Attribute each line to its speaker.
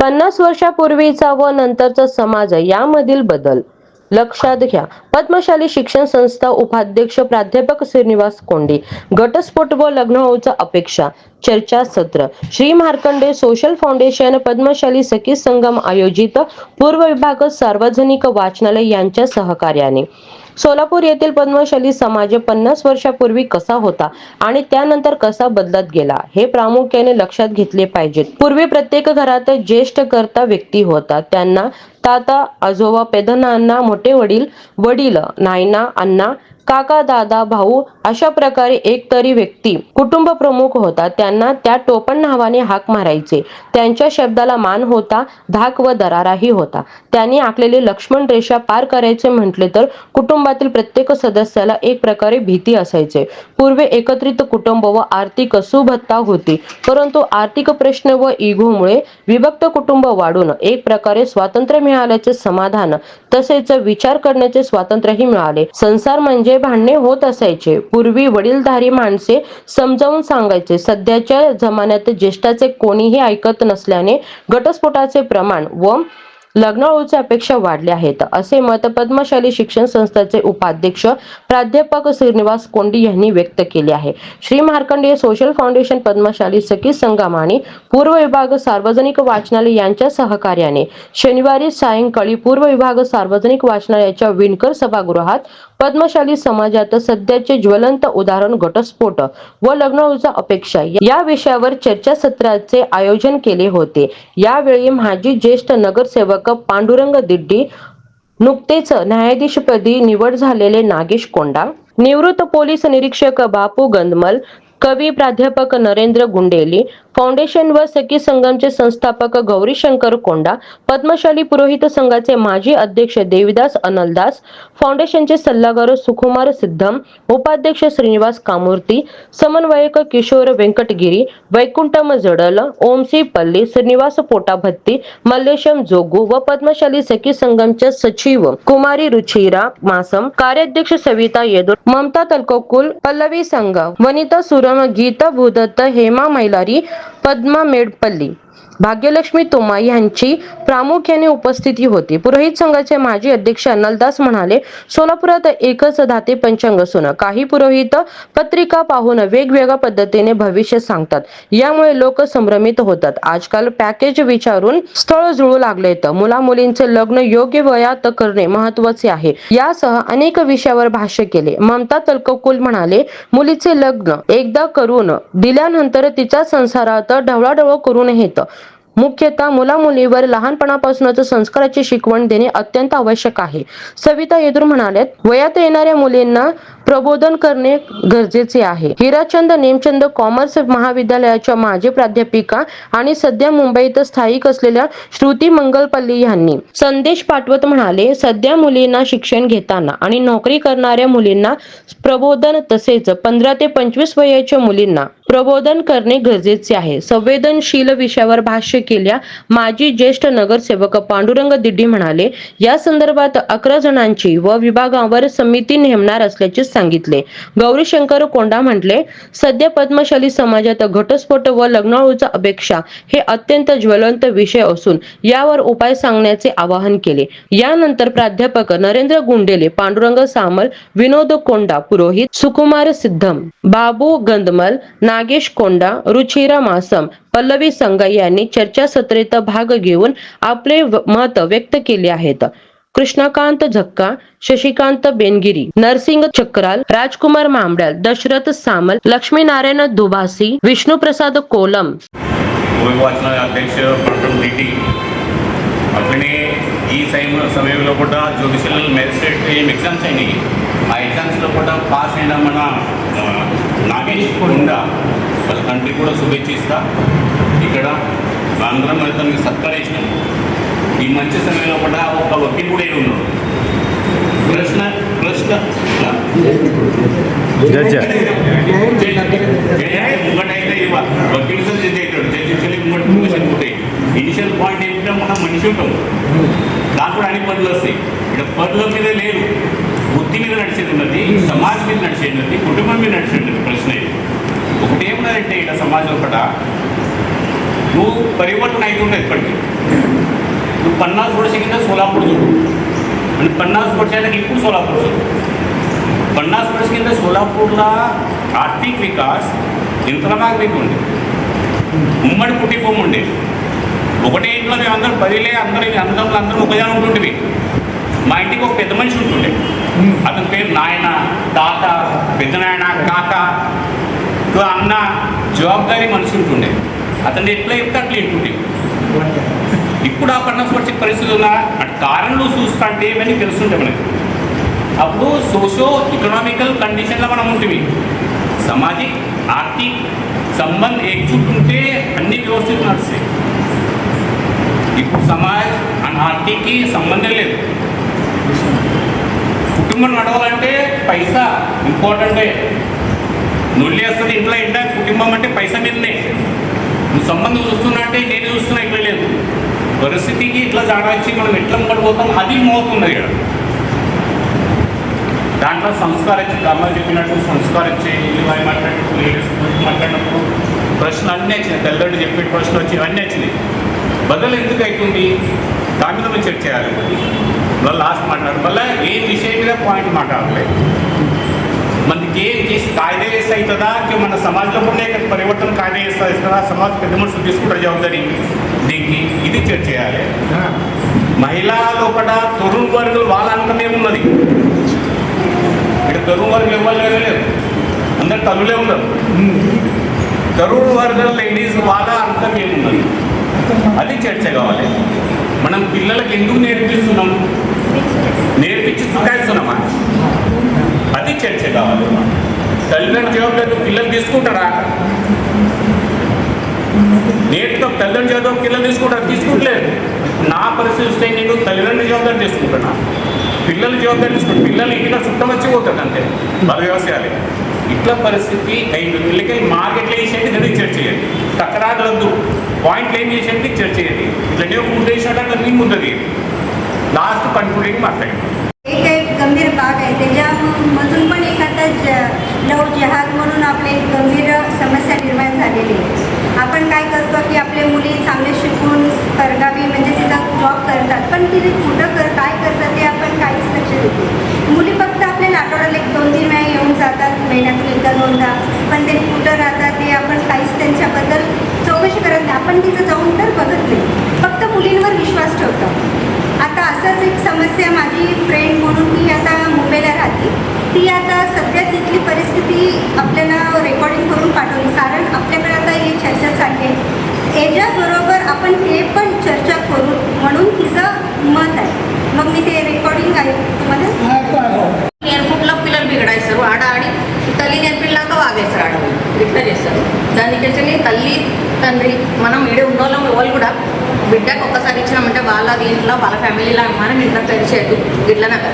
Speaker 1: 50 वर्षापूर्वीचा व नंतरचा समाज यामधील बदल लक्षात घ्या. पद्मशाली शिक्षण संस्था उपाध्यक्ष प्राध्यापक श्रीनिवास कोंडे. घटस्फोट व लग्न होऊचा अपेक्षा चर्चासत्र. श्री मार्कंडेय सोशल फाउंडेशन पद्मशाली सखी संगम आयोजित पूर्व विभाग सार्वजनिक वाचनालय यांच्या सहकार्याने सोलापूर येथील पद्मशाली समाज 50 वर्षापूर्वी कसा होता आणि त्यानंतर कसा बदलत गेला हे प्रामुख्याने लक्षात घेतले पाहिजे. पूर्वी प्रत्येक घरात ज्येष्ठ कर्ता व्यक्ती होता. त्यांना ताता, आजोबा, पेदनाना, मोठे वडील, वडील, नायना, अण्णा, काका, दादा, भाऊ अशा प्रकारे एक तरी व्यक्ती कुटुंब प्रमुख होता. त्यांना त्या टोपण नावाने हाक मारायचे. त्यांच्या शब्दाला मान होता, धाक व दराराही होता. त्यांनी आखलेली लक्ष्मण रेषा पार करायचे म्हटले तर कुटुंबातील प्रत्येक सदस्याला एक प्रकारे भीती असायचे. पूर्वी एकत्रित कुटुंब व आर्थिक सुबत्ता होती, परंतु आर्थिक प्रश्न व इगोमुळे विभक्त कुटुंब वाढून एक प्रकारे स्वातंत्र्य मिळाल्याचे समाधान तसेच विचार करण्याचे स्वातंत्र्यही मिळाले. संसार म्हणजे भांडणे होत असायचे. पूर्वी वडीलधारी माणसे समजावून सांगायचे. सध्याच्या जमान्यात ज्येष्ठाचे कोणीही ऐकत नसल्याने घटस्फोटाचे प्रमाण व लग्नाळूच्या अपेक्षा वाढल्या आहेत, असे मत पद्मशाली शिक्षण संस्थेचे उपाध्यक्ष प्राध्यापक श्रीनिवास कोंडी यांनी व्यक्त केले आहे. श्री मार्कंडेय सोशल फाउंडेशन पद्मशाली सखी संगम आणि पूर्व विभाग सार्वजनिक वाचनालय यांच्या सहकार्याने शनिवारी सायंकाळी पूर्व विभाग सार्वजनिक वाचनालयाच्या विणकर सभागृहात पद्मशाली समाजात सध्याचे ज्वलंत उदाहरण घटस्फोट व लग्नाळूच्या अपेक्षा या विषयावर चर्चासत्राचे आयोजन केले होते. यावेळी माजी ज्येष्ठ नगरसेवक पांडुरंग दिड्डी, नुकतेच न्यायाधीशपदी निवड झालेले नागेश कोंडा, निवृत्त पोलीस निरीक्षक बापू गंधमल, कवी प्राध्यापक नरेंद्र गुंडेली, फाउंडेशन व सखी संगमचे संस्थापक गौरीशंकर कोंडा, पद्मशाली पुरोहित संघाचे माजी अध्यक्ष देविदास अनलदास, फाउंडेशनचे सल्लागार सुकुमार सिद्धम, उपाध्यक्ष श्रीनिवास कामूर्ती, समन्वयक किशोर वेंकटगिरी, वैकुंठम जडल, ओमसी पल्ली, श्रीनिवास पोटाभत्ती, मल्लेशम जोगू व पद्मशाली सखी संगमच्या सचिव कुमारी रुचिरा मासम, कार्याध्यक्ष सविता येदूर, ममता तलकोकुल, पल्लवी संघ, वनिता सुरम, गीता भूदत्त, हेमा मैलारी, पद्मा मेडपल्ली, भाग्यलक्ष्मी तोमा यांची प्रामुख्याने उपस्थिती होती. पुरोहित संघाचे माजी अध्यक्ष अनलदास म्हणाले, सोलापुरात एकच दाते पंचांग असून काही पुरोहित पत्रिका पाहून वेगवेगळ्या पद्धतीने भविष्य सांगतात. यामुळे लोक संभ्रमित होतात. आजकाल पॅकेज विचारून स्थळ जुळू लागलेत. मुला मुलींचे लग्न योग्य वयात करणे महत्वाचे आहे. यासह अनेक विषयावर भाष्य केले. ममता तलकोकुल म्हणाले, मुलीचे लग्न एकदा करून दिल्यानंतर तिच्या संसारात ढवळाढवळ करू नयेत. मुख्यतः मुला मुलीवर लहानपणापासूनच संस्काराची शिकवण देणे अत्यंत आवश्यक आहे. सविता येदूर म्हणाल्यात, वयात येणाऱ्या मुलींना प्रबोधन करणे गरजेचे आहे. हिराचंद नेमचंद कॉमर्स महाविद्यालयाच्या माजी प्राध्यापिका आणि सध्या मुंबईत स्थायिक असलेल्या श्रुती मंगलपल्ली यांनी संदेश पाठवत म्हणाले, सध्या मुलींना शिक्षण घेताना आणि नोकरी करणाऱ्या मुलींना प्रबोधन तसेच 15 ते 25 वयाच्या मुलींना प्रबोधन करणे गरजेचे आहे. संवेदनशील विषयावर भाष्य केल्या माजी ज्येष्ठ नगरसेवक पांडुरंग दिड्डी म्हणाले, या संदर्भात 11 जणांची व विभागावर समिती नेमणार असल्याचे सांगितले. गौरीशंकर कोंडा म्हटले, सध्या पद्मशाली समाजात घटस्फोट व लग्नाळूच्या अपेक्षा हे अत्यंत ज्वलंत विषय असून यावर उपाय सांगण्याचे आवाहन केले. यानंतर प्राध्यापक नरेंद्र गुंडेले, पांडुरंग सामल, विनोद कोंडा पुरोहित, सुकुमार सिद्धम, बाबू गंधमल, नागेश कोंडा, रुचिरा मासम, पल्लवी संघ यांनी चर्चासत्रेत भाग घेऊन आपले मत व्यक्त केले आहेत. कृष्णकांत झक्का, शशिकांत बेनगिरी, नरसिंग चक्राल, राजकुमार मांबड्याल, दशरथ सामल, लक्ष्मीनारायण दुभासी, विष्णुप्रसाद कोलम.
Speaker 2: అధ్యక్ష పట్టణం డిటి అట్లనే ఈ సమయంలో కూడా జ్యుడిషియల్ మెజిస్ట్రేట్ ఎగ్జామ్స్ అయినాయి. ఆ ఎగ్జామ్స్లో కూడా పాస్ అయిన మన నాగేష్ కొండా వాళ్ళ తండ్రి కూడా శుభేచ్ఛిస్తా. ఇక్కడ అందరం అతనికి సత్కరించినాం. ఈ మంచి సమయంలో కూడా ఒక వకీల్ కూడా ఉన్నాడు. ప్రశ్న ముంగటైతే వకీల్ సార్ చేసేటాడు జడ్జి ముంగట ఉంటాయి. ఇనిషియల్ పాయింట్ ఏంటంటే మనం మనిషి ఉంటాం, దాని కూడా అన్ని పనులు వస్తాయి. ఇక్కడ పనుల మీద లేదు, బుద్ధి మీద నడిచేది ఉన్నది, సమాజం మీద నడిచేది ఉన్నది, కుటుంబం మీద నడిచేది ప్రశ్న ఇది. ఒకటి ఏమన్నారంటే ఇక్కడ సమాజం ఒకట నువ్వు పరివర్తన అవుతుండే ఇప్పటికీ నువ్వు 50 वर्ष కింద सोलापूर చూడు आणि 50 वर्षानंतर ఇప్పుడు सोलापूर చూడు 50 वर्ष కింద सोलापूरला आर्थिक विकास ఇంతలాగా మీకు ఉంది ఉమ్మడి కుటుంబం ఉండేది ఒకటే ఇంట్లో మేము అందరం బదిలే అందరం ఒకజాన ఉంటుండేవి మా ఇంటికి ఒక పెద్ద మనిషి ఉంటుండే అతని పేరు నాయన తాత పెద్దనాయన కాక అన్న జవాబుదారీ మనిషి ఉంటుండే అతను ఎట్లా చెప్తే అట్లా ఇంటుండే ఇప్పుడు ఆ 50 वर्ष పరిస్థితి ఉన్నా అటు కారణంలో చూస్తా అంటే ఏమని తెలుస్తుంటే మనకి అప్పుడు సోషో ఎకనామికల్ కండిషన్లో మనం ఉంటుంది सामाजिक आर्थिक संबंध एकजूट ఉంటే అన్ని వ్యవస్థిత నడుస్తాయి ఇప్పుడు సమాజ్ అండ్ ఆర్థికకి సంబంధం లేదు కుటుంబం నడవాలంటే పైసా ఇంపార్టెంటే నొల్లి వస్తుంది ఇంట్లో ఇంట కుటుంబం అంటే పైసా మీదనే నువ్వు సంబంధం చూస్తున్నా అంటే నేను చూస్తున్నా ఇట్లా లేదు పరిస్థితికి ఇట్లా జాడవచ్చి మనం ఎట్లా పడిపోతాం అది మోతున్నది ఇక్కడ దాంట్లో సంస్కారం ఇచ్చి అమ్మ చెప్పినట్టు సంస్కారం ఇచ్చి ఇల్లు మాట్లాడినప్పుడు లేడీస్ గురించి మాట్లాడినప్పుడు ప్రశ్నలు అన్నీ వచ్చినాయి తల్లిదండ్రులు చెప్పే ప్రశ్నలు వచ్చి ఇవన్నీ వచ్చినాయి బదులు ఎందుకు అవుతుంది దాని మీద చర్చ చేయాలి వాళ్ళు లాస్ట్ మాట్లాడారు మళ్ళీ ఏ విషయం మీద పాయింట్ మాట్లాడలేదు మనకి ఏం చేసి కాయిదా వేస్తే అవుతుందా మన సమాజంలో కూడా ఇక్కడ పరివర్తన కాయిదా వేస్తా ఇస్తుందా సమాజ పెద్ద మనుషులు తీసుకుంటారు జవాబారి దీనికి ఇది చర్చ చేయాలి మహిళా లోపల తరుణ్ వర్గులు వాళ్ళ అంతమేమున్నది ఇక్కడ తరుణ్ వర్గులు ఎవరు లేదు అందరు తల్లులే ఉన్నారు తరుణ్ వర్గం లేడీస్ వాళ్ళ అంతం ఏమున్నది అది చర్చ కావాలి మనం పిల్లలకు ఎందుకు నేర్పిస్తున్నాం నేర్పించి సుఖాయిస్తున్నామా అది చర్చ కావాలి తల్లిదండ్రులు జవాబుదారి పిల్లలు తీసుకుంటారా నేర్చుకో తల్లిదండ్రులు జవాబుదారి పిల్లలు తీసుకుంటలేదు నా పరిస్థితి వస్తే నేను తల్లిదండ్రులు జవాబుదారి తీసుకుంటున్నా పిల్లల జవాబుదారి తీసుకుంటా పిల్లలు ఇంటిలో చుట్టం వచ్చి పోతాడు అంతే వాళ్ళ వ్యవసాయాలు ఇట్లా పరిస్థితి 5 నెలలకి మార్కెట్లో వేసేది దాన్ని చర్చ చేయండి తక్కరాగలద్దు పాయింట్లు ఏం చేసేది చర్చ చేయండి ఇట్లనే ముందు వేసినట్టు అట్లా మీ ముందది लास्ट कन्क्लुडिंग मार्केट
Speaker 3: एक गंभीर बाब आहे त्याच्यामधून पण एखादा लव जहाज म्हणून आपले एक गंभीर समस्या निर्माण झालेली आहे. आपण काय करतो की आपले मुली चांगले शिकून परगावी म्हणजे तिथं जॉब करतात पण तिथे कुठं काय करतात ते आपण काहीच लक्ष देतो. मुली फक्त आपल्याला आठवड्याला 1-2 वेळा येऊन जातात महिन्यातून 1-2दा पण ते कुठं राहतात ते आपण काहीच त्यांच्याबद्दल चौकशी करत नाही. आपण तिथं जाऊन तर बघत नाही फक्त मुलींवर विश्वास ठेवतो. आता असंच एक समस्या माझी फ्रेंड म्हणून ती आता मुंबईला राहते ती आता सध्या तिथली परिस्थिती आपल्याला रेकॉर्डिंग करून पाठवली कारण आपल्याकडे आता ही चर्चा चालली आहे याच्याबरोबर आपण ते पण चर्चा करू म्हणून तिचं मत आहे. मग मी ते रेकॉर्डिंग आहे तुम्हाला
Speaker 4: ఎయిర్పోర్ట్లో పిల్లలు బిగడాయిస్తారు ఆడాడి తల్లి నేర్పిల్లాక వాగేస్తారు ఇట్లా చేస్తారు. దానికెళ్ళి తల్లి తండ్రి మనం ఈడే ఉన్నోళ్ళం వాళ్ళు కూడా బిడ్డకు ఒక్కసారి ఇచ్చినామంటే వాళ్ళ దీంట్లో వాళ్ళ ఫ్యామిలీలో మనం ఇంట్లో పెంచేది ఇట్లా నాకు